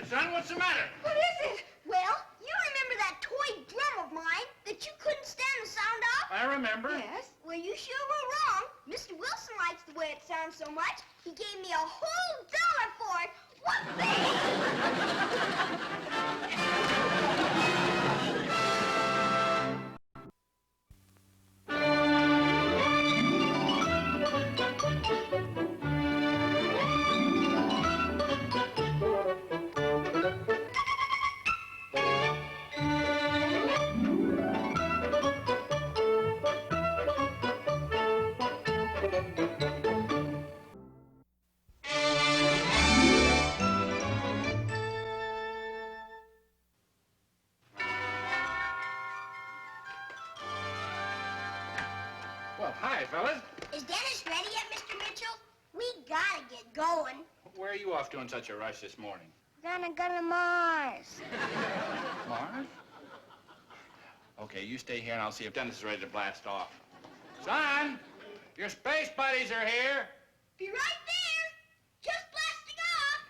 son, what's the matter? What is it? Well, you remember that toy drum of mine that you couldn't stand the sound of? I remember. Yes. Well, you sure were wrong. Mr. Wilson likes the way it sounds so much, he gave me a whole $1 for it. What Well, hi, fellas. Is Dennis ready yet, Mr. Mitchell? We gotta get going. Where are you off to in such a rush this morning? Gonna go to Mars. Mars? Okay, you stay here and I'll see if Dennis is ready to blast off. Son, your space buddies are here. Be right there. Just blasting off.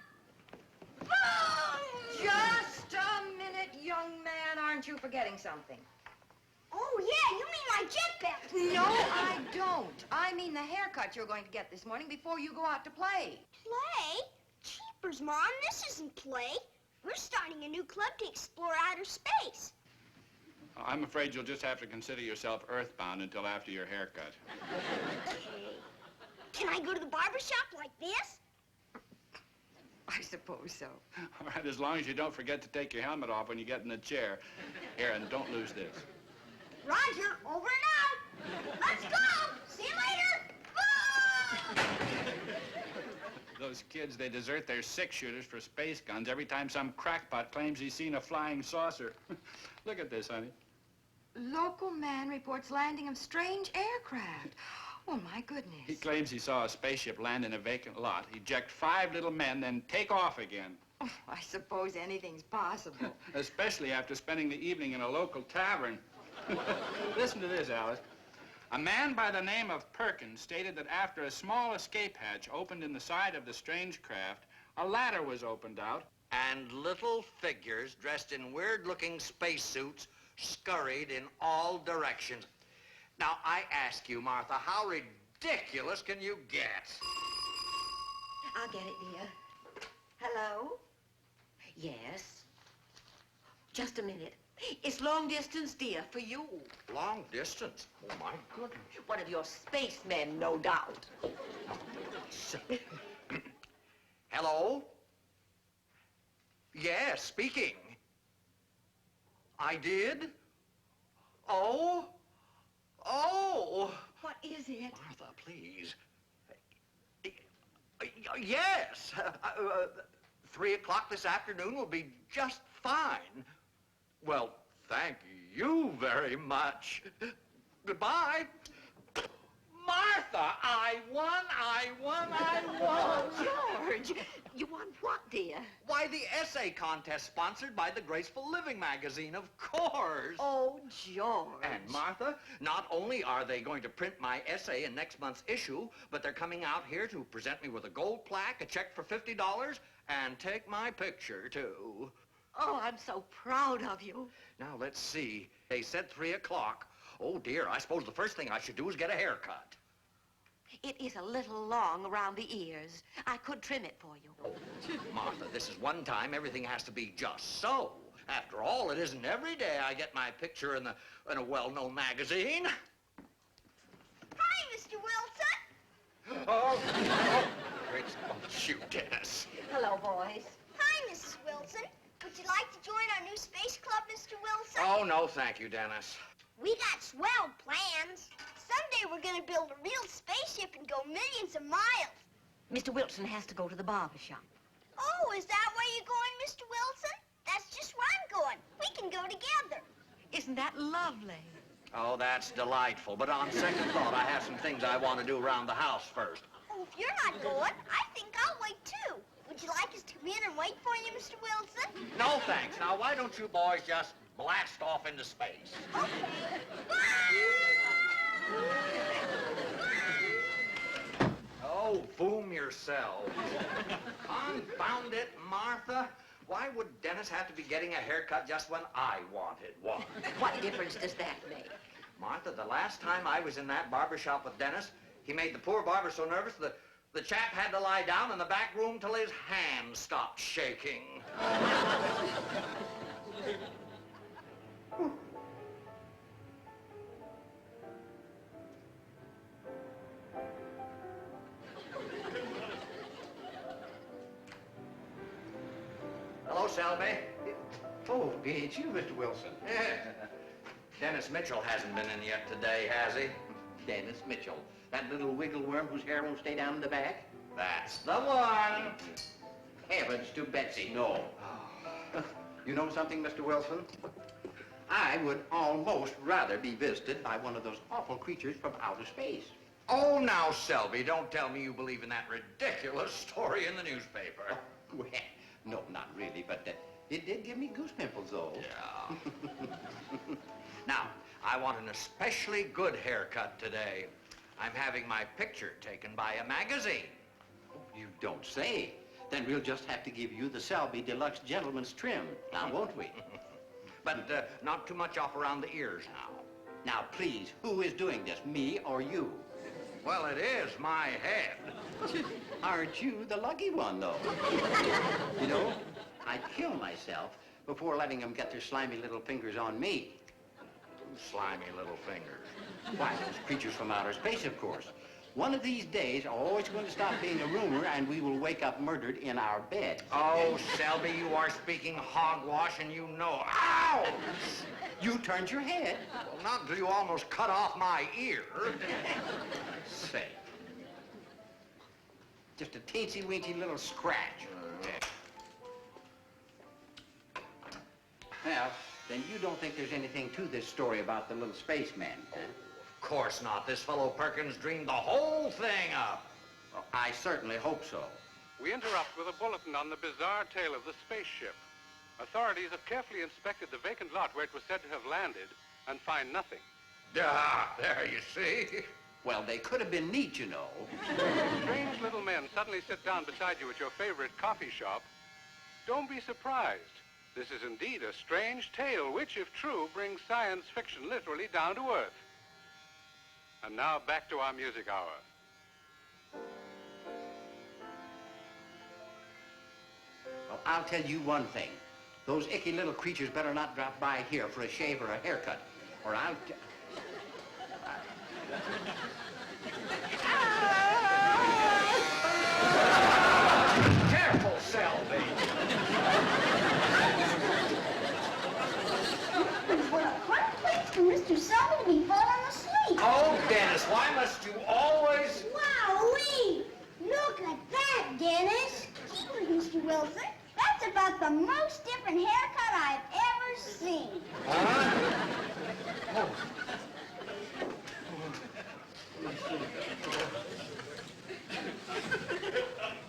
Boom! Just a minute, young man. Aren't you forgetting something? Oh, yeah, you mean my jet belt. No, I don't. I mean the haircut you're going to get this morning before you go out to play. Play? Jeepers, Mom, this isn't play. We're starting a new club to explore outer space. I'm afraid you'll just have to consider yourself earthbound until after your haircut. Okay. Can I go to the barber shop like this? I suppose so. All right, as long as you don't forget to take your helmet off when you get in the chair. Here, and don't lose this. Roger, over and out. Let's go. See you later. Those kids, they desert their six-shooters for space guns every time some crackpot claims he's seen a flying saucer. Look at this, honey. Local man reports landing of strange aircraft. Oh, my goodness. He claims he saw a spaceship land in a vacant lot, eject 5 little men, then take off again. Oh, I suppose anything's possible. Especially after spending the evening in a local tavern. Listen to this, Alice. A man by the name of Perkins stated that after a small escape hatch opened in the side of the strange craft, a ladder was opened out. And little figures dressed in weird-looking spacesuits scurried in all directions. Now, I ask you, Martha, how ridiculous can you get? I'll get it, dear. Hello? Yes? Just a minute. It's long distance, dear, for you. Long distance? Oh, my goodness. One of your spacemen, no doubt. Hello? Yes, speaking. I did? Oh? Oh! What is it? Martha, please. Yes. 3 o'clock this afternoon will be just fine. Well, thank you very much. Goodbye. Martha, I won. George, you won what, dear? Why, the essay contest sponsored by the Graceful Living magazine, of course. Oh, George. And Martha, not only are they going to print my essay in next month's issue, but they're coming out here to present me with a gold plaque, a check for $50, and take my picture, too. Oh, I'm so proud of you. Now, let's see. They said 3 o'clock. Oh, dear, I suppose the first thing I should do is get a haircut. It is a little long around the ears. I could trim it for you. Oh, Martha, this is one time everything has to be just so. After all, it isn't every day I get my picture in a well-known magazine. Hi, Mr. Wilson. Oh, great. Oh, shoot, Dennis. Hello, boys. Hi, Mrs. Wilson. Would you like to join our new space club, Mr. Wilson? Oh, no, thank you, Dennis. We got swell plans. Someday we're gonna build a real spaceship and go millions of miles. Mr. Wilson has to go to the barber shop. Oh, is that where you're going, Mr. Wilson? That's just where I'm going. We can go together. Isn't that lovely? Oh, that's delightful. But on second thought, I have some things I want to do around the house first. Oh, if you're not going, I think I'll wait too. Would you like us to come in and wait for you, Mr. Wilson? No, thanks. Now, why don't you boys just blast off into space? Okay. Oh, boom yourselves. Confound it, Martha. Why would Dennis have to be getting a haircut just when I wanted one? What difference does that make? Martha, the last time I was in that barber shop with Dennis, he made the poor barber so nervous that the chap had to lie down in the back room till his hands stopped shaking. Hello, Selby. Oh, it's you, Mr. Wilson. Yeah. Dennis Mitchell hasn't been in yet today, has he? Dennis Mitchell. That little wiggle worm whose hair won't stay down in the back? That's the one. Heavens to Betsy, no. You know something, Mr. Wilson? I would almost rather be visited by one of those awful creatures from outer space. Oh, now, Selby, don't tell me you believe in that ridiculous story in the newspaper. Well, no, not really, but it did give me goose pimples, though. Yeah. Now, I want an especially good haircut today. I'm having my picture taken by a magazine. You don't say. Then we'll just have to give you the Selby Deluxe Gentleman's Trim, now won't we? But not too much off around the ears now. Now, please, who is doing this, me or you? Well, it is my head. Aren't you the lucky one, though? You know, I'd kill myself before letting them get their slimy little fingers on me. Slimy little fingers. Why, those creatures from outer space, of course. One of these days, it's going to stop being a rumor, and we will wake up murdered in our bed. Oh, Selby, you are speaking hogwash, and you know. Ow! You turned your head. Well, not until you almost cut off my ear. Say. Just a teensy-weensy little scratch. Well, then you don't think there's anything to this story about the little spaceman, huh? Of course not. This fellow Perkins dreamed the whole thing up. Well, I certainly hope so. We interrupt with a bulletin on the bizarre tale of the spaceship. Authorities have carefully inspected the vacant lot where it was said to have landed and find nothing. Ah, there you see. Well, they could have been neat, you know. Strange little men suddenly sit down beside you at your favorite coffee shop. Don't be surprised. This is indeed a strange tale which, if true, brings science fiction literally down to earth. And now back to our music hour. Well, I'll tell you one thing. Those icky little creatures better not drop by here for a shave or a haircut, or I'll... Careful, Selby. What a fun place for Mr. Selby to be falling asleep. Oh, Dennis, why must you always... Wowee! Look at that, Dennis. Gee, Mr. Wilson, that's about the most different haircut I've ever seen. Huh? Oh.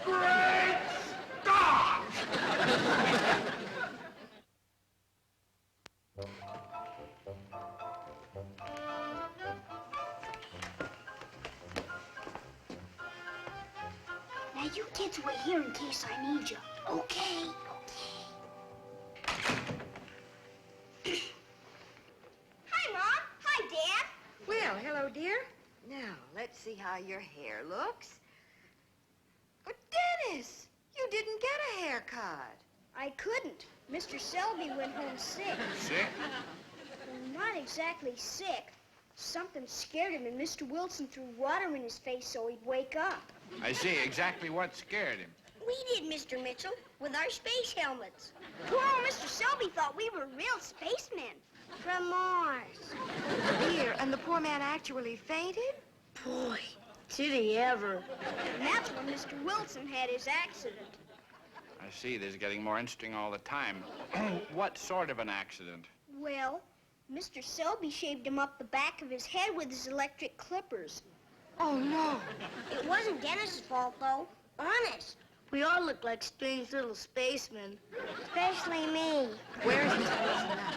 Great Scott! Now you kids wait here in case I need you. Okay. Hi, Mom. Hi, Dad. Well, hello, dear. Now, let's see how your hair looks. But, Dennis, you didn't get a haircut. I couldn't. Mr. Selby went home sick. Sick? Well, not exactly sick. Something scared him, and Mr. Wilson threw water in his face so he'd wake up. I see exactly what scared him. We did, Mr. Mitchell, with our space helmets. Poor old Mr. Selby thought we were real spacemen from Mars. Dear, and the poor man actually fainted? Boy, did he ever. And that's when Mr. Wilson had his accident. I see. This is getting more interesting all the time. What sort of an accident? Well, Mr. Selby shaved him up the back of his head with his electric clippers. Oh, no. It wasn't Dennis's fault, though. Honest. We all look like strange little spacemen. Especially me. Where's Mr. Wilson now?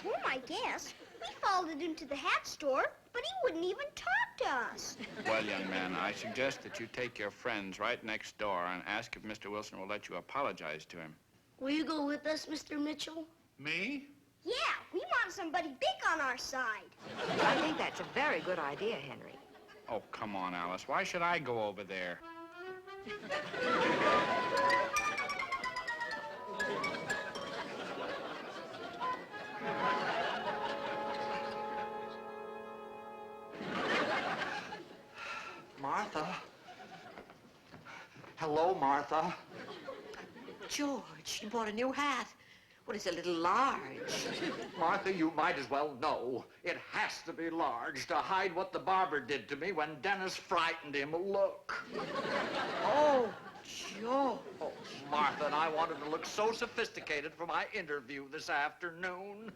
Oh, my guess. We followed it into the hat store, but he wouldn't even talk to us. Well, young man, I suggest that you take your friends right next door and ask if Mr. Wilson will let you apologize to him. Will you go with us, Mr. Mitchell? Me? Yeah, we want somebody big on our side. I think that's a very good idea, Henry. Oh, come on, Alice. Why should I go over there? Martha? Hello, Martha. George, you bought a new hat. Well, it's a little large. Martha, you might as well know. It has to be large to hide what the barber did to me when Dennis frightened him. Look. Oh, George. Oh, Martha and I wanted to look so sophisticated for my interview this afternoon.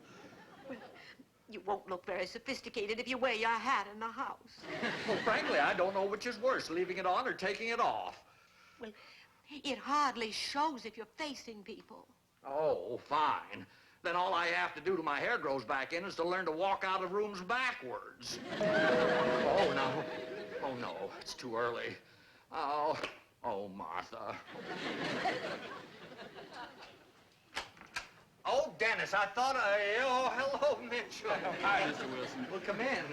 You won't look very sophisticated if you wear your hat in the house. Well, frankly, I don't know which is worse, leaving it on or taking it off. Well, it hardly shows if you're facing people. Oh, fine. Then all I have to do till my hair grows back in is to learn to walk out of rooms backwards. Oh, no. Oh, no. It's too early. Oh, Martha. Oh, Dennis, I thought oh, hello, Mitchell. Hi, Mr. Wilson. Well, come in.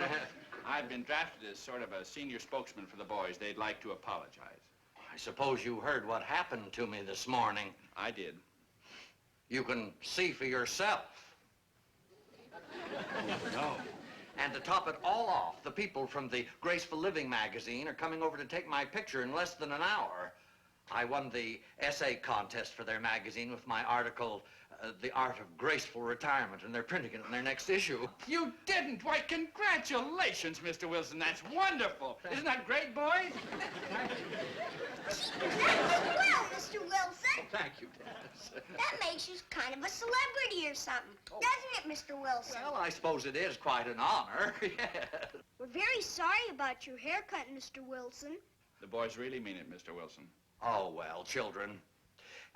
I've been drafted as sort of a senior spokesman for the boys. They'd like to apologize. I suppose you heard what happened to me this morning. I did. You can see for yourself. No. And to top it all off, the people from the Graceful Living magazine are coming over to take my picture in less than an hour. I won the essay contest for their magazine with my article, The Art of Graceful Retirement, and they're printing it in their next issue. You didn't? Why, congratulations, Mr. Wilson. That's wonderful. Isn't that great, boys? That's swell, Mr. Wilson. Thank you, Dennis. That makes you kind of a celebrity or something, doesn't it, Mr. Wilson? Well, I suppose it is quite an honor, yes. We're very sorry about your haircut, Mr. Wilson. The boys really mean it, Mr. Wilson. Oh, well, children.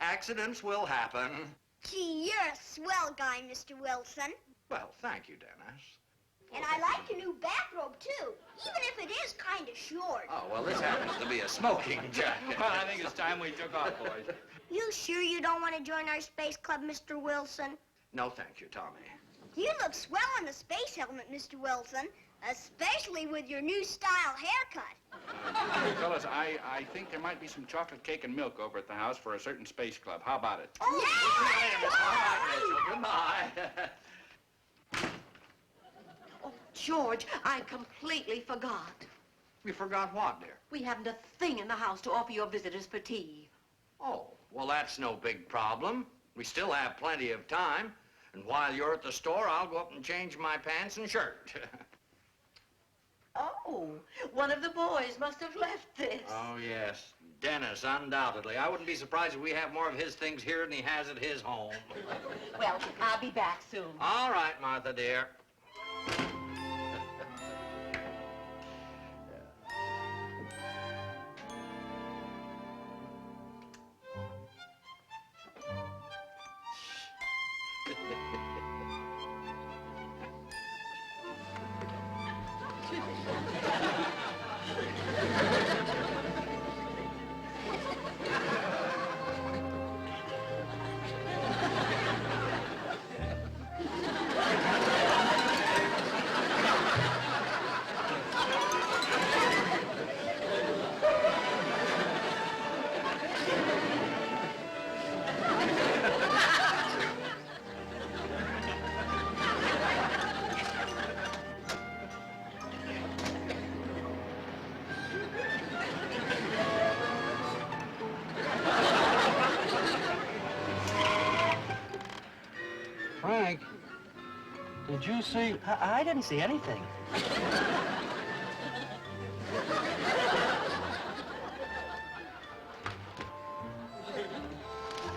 Accidents will happen. Gee, you're a swell guy, Mr. Wilson. Well, thank you, Dennis. And I like your new bathrobe, too, even if it is kind of short. Oh, well, this happens to be a smoking jacket. Well, I think it's time we took off, boys. You sure you don't want to join our space club, Mr. Wilson? No, thank you, Tommy. You look swell in the space helmet, Mr. Wilson, especially with your new style haircut. Fellas, I think there might be some chocolate cake and milk over at the house for a certain space club. How about it? Oh, yeah! Goodbye. Oh, George, I completely forgot. We forgot what, dear? We haven't a thing in the house to offer your visitors for tea. Oh, well, that's no big problem. We still have plenty of time. And while you're at the store, I'll go up and change my pants and shirt. Oh, one of the boys must have left this. Oh, yes. Dennis, undoubtedly. I wouldn't be surprised if we have more of his things here than he has at his home. Well, I'll be back soon. All right, Martha, dear. Frank, did you see? I didn't see anything.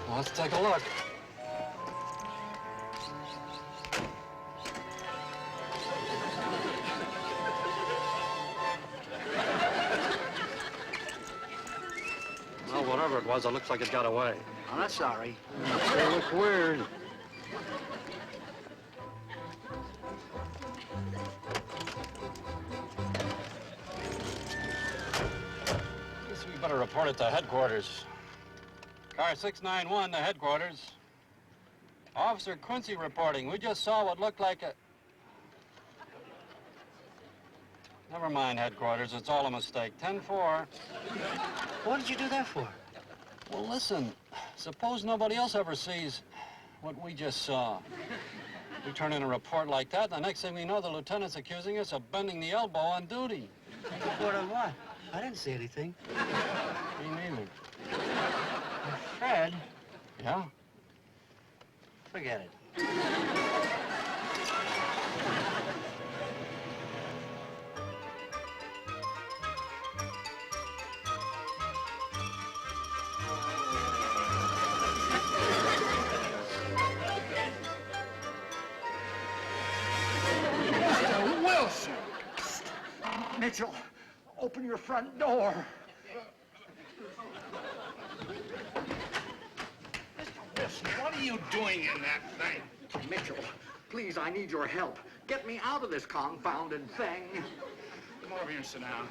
Well, let's take a look. Well, whatever it was, it looks like it got away. I'm not sorry. They look weird. Guess we better report it to headquarters. Car 691 to headquarters. Officer Quincy reporting. We just saw what looked like a... Never mind, headquarters. It's all a mistake. 10-4. What did you do that for? Well, listen. Suppose nobody else ever sees what we just saw. We turn in a report like that, the next thing we know, the lieutenant's accusing us of bending the elbow on duty. Report on what? I didn't see anything. Me neither. Fred, Yeah? forget it. Wilson! Mitchell, open your front door. Wilson, what are you doing in that thing? Mitchell, please, I need your help. Get me out of this confounded thing. Come over here and sit down.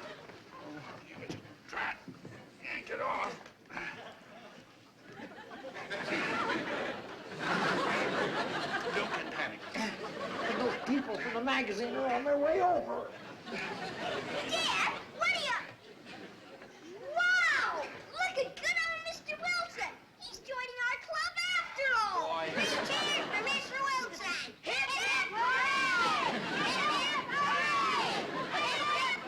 Give it a try. Yank it off. Don't get panicked. And those people from the magazine are on their way over. Dad, what are you... Wow! Look at good old Mr. Wilson. He's joining our club after all. Boy. Three cheers for Mr. Wilson. Hip, hip, hooray! Hip, hip, hooray! Hip, hip,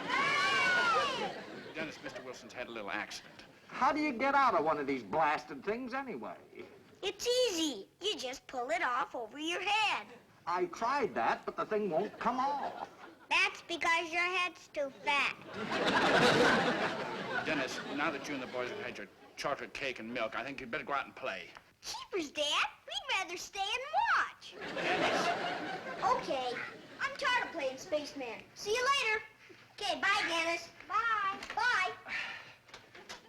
hooray! Dennis, Mr. Wilson's had a little accident. How do you get out of one of these blasted things anyway? It's easy. You just pull it off over your head. I tried that, but the thing won't come off. That's because your head's too fat. Dennis, now that you and the boys have had your chocolate cake and milk, I think you'd better go out and play. Cheapers, Dad. We'd rather stay and watch. Okay. I'm tired of playing spaceman. See you later. Okay, bye, Dennis. Bye. Bye.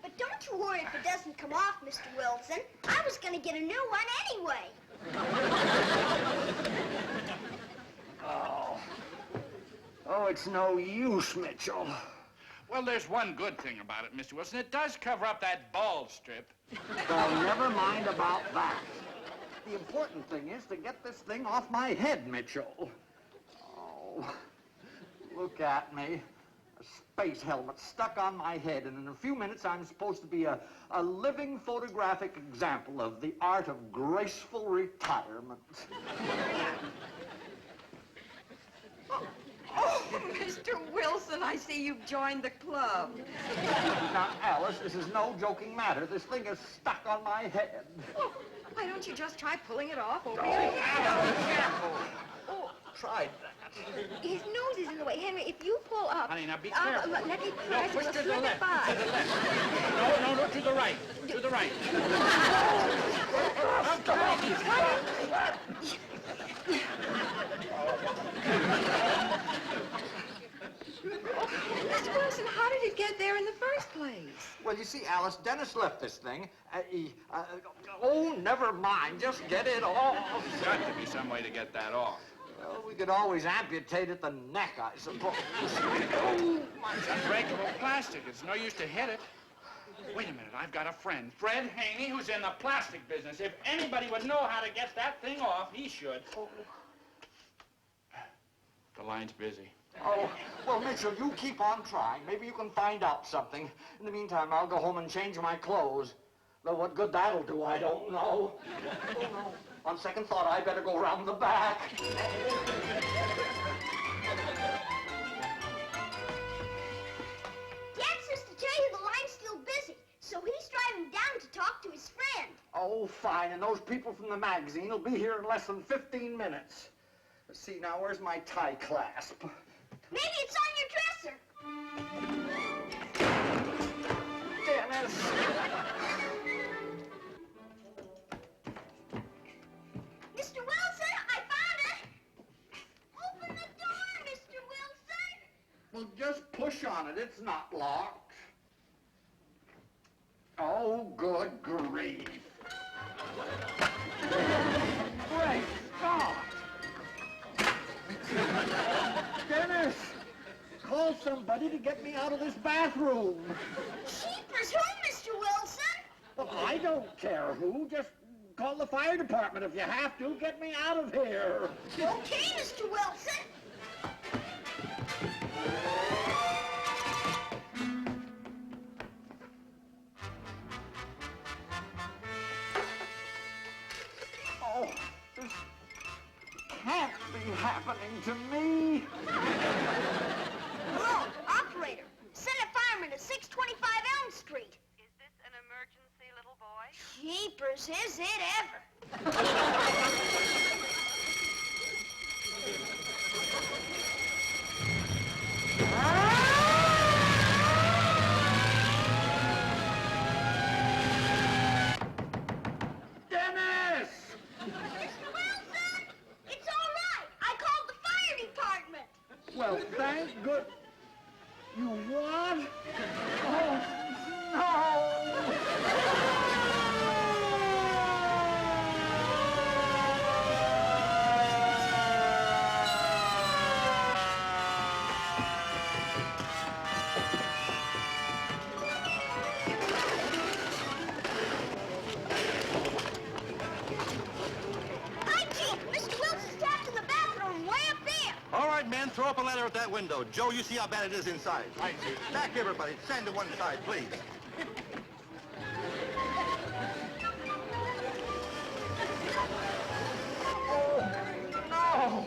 But don't you worry if it doesn't come off, Mr. Wilson. I was going to get a new one anyway. Oh, it's no use, Mitchell. Well, there's one good thing about it, Mr. Wilson. It does cover up that bald strip. Well, never mind about that. The important thing is to get this thing off my head, Mitchell. Oh, look at me. A space helmet stuck on my head, and in a few minutes I'm supposed to be a living photographic example of the art of graceful retirement. Oh, Mr. Wilson, I see you've joined the club. Now, Alice, this is no joking matter. This thing is stuck on my head. Oh, why don't you just try pulling it off over your head? Oh, tried that. His nose is in the way. Henry, if you pull up... Honey, now be careful. Let me No, press. push It'll to the slip it left. by. To the left. No, to the right. To the right. Mr. Wilson, how did it get there in the first place? Well, you see, Alice, Dennis left this thing. Oh, never mind. Just get it off. There's got to be some way to get that off. Well, we could always amputate at the neck, I suppose. Oh, my... It's unbreakable plastic. It's no use to hit it. Wait a minute. I've got a friend, Fred Haney, who's in the plastic business. If anybody would know how to get that thing off, he should. The line's busy. Oh, well, Mitchell, you keep on trying. Maybe you can find out something. In the meantime, I'll go home and change my clothes. Though what good that'll do, I don't know. Oh, no. On second thought, I better go round the back. Dad says to tell you the line's still busy, so he's driving down to talk to his friend. Oh, fine. And those people from the magazine will be here in less than 15 minutes. Let's see, now, where's my tie clasp? Maybe it's on your dresser. Dennis! Mr. Wilson, I found it. Open the door, Mr. Wilson. Well, just push on it. It's not locked. Oh, good grief. Great God! Dennis! Call somebody to get me out of this bathroom. Jeepers, who, Mr. Wilson? Well, I don't care who. Just Call the fire department if you have to. Get me out of here. Okay, Mr. Wilson. Oh, this can't be happening to me. Hello, operator. Send a fireman to 625 Elm Street. Is this an emergency, little boy? Jeepers, is it ever? Dennis! Mr. Wilson! It's all right. I called the fire department. Well, thank good. You what? Oh, no! Hi, Chief. Mr. Wilson's trapped in the bathroom way up there. All right, men, throw up a ladder at that window. Joe, you see how bad it is inside. Right, Chief. Back, everybody. Stand to one side, please. No!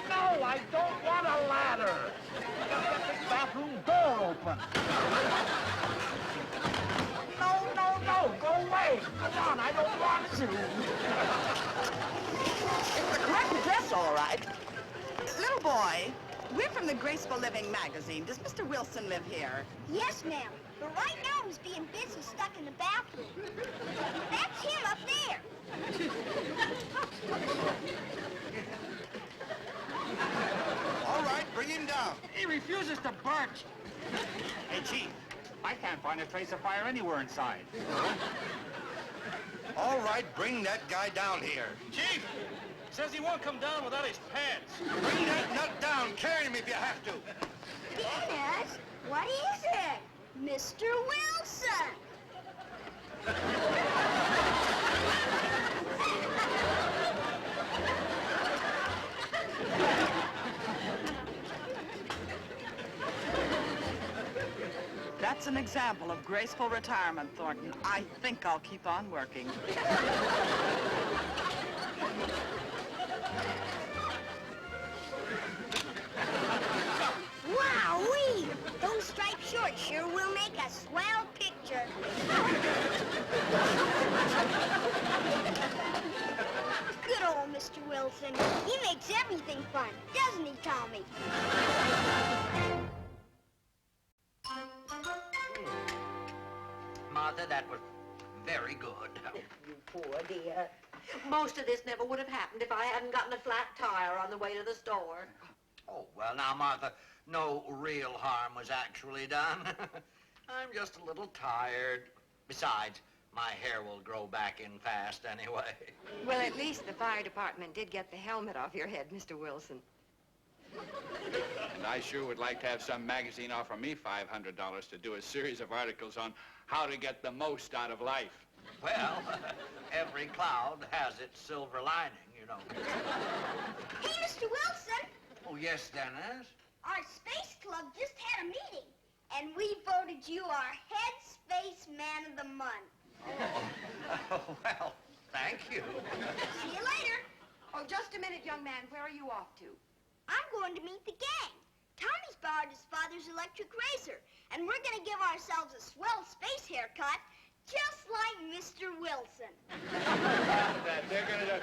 No, I don't want a ladder. Get this bathroom door open. No, go away. Come on, I don't want to. It's the correct address, all right. Little boy, we're from the Graceful Living magazine. Does Mr. Wilson live here? Yes, ma'am. But right now he's being busy stuck in the bathroom. That's him up there. All right, bring him down. He refuses to budge. Hey, Chief, I can't find a trace of fire anywhere inside. All right, bring that guy down here. Chief! Says he won't come down without his pants. Bring that nut down. Carry him if you have to. Dennis, what is it? Mr. Wilson. That's an example of graceful retirement, Thornton. I think I'll keep on working. Wowee! Those striped shorts sure will make a swell picture. Good old Mr. Wilson. He makes everything fun, doesn't he, Tommy? Martha, that was very good. You poor dear. Most of this never would have happened if I hadn't gotten a flat tire on the way to the store. Oh, well, now, Martha, no real harm was actually done. I'm just a little tired. Besides, my hair will grow back in fast anyway. Well, at least the fire department did get the helmet off your head, Mr. Wilson. And I sure would like to have some magazine offer me $500 to do a series of articles on how to get the most out of life. Well, every cloud has its silver lining, you know. Hey, Mr. Wilson, Oh, yes, Dennis? our space club just had a meeting, and we voted you our head space man of the month. Oh, well, thank you. See you later. Oh, just a minute, young man. Where are you off to? I'm going to meet the gang. Tommy's borrowed his father's electric razor, and we're going to give ourselves a swell space haircut, just like Mr. Wilson. That they're gonna do.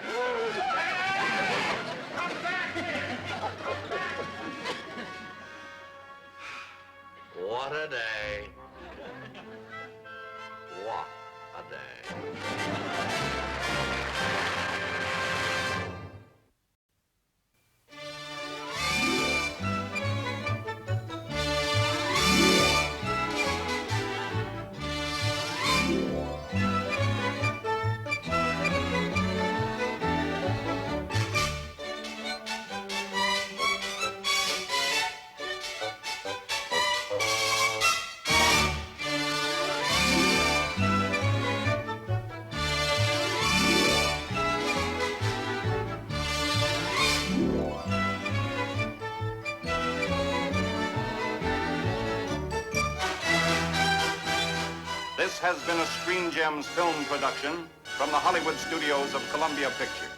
Come back here! Come back! What a day. What a day. This has been a Screen Gems film production from the Hollywood studios of Columbia Pictures.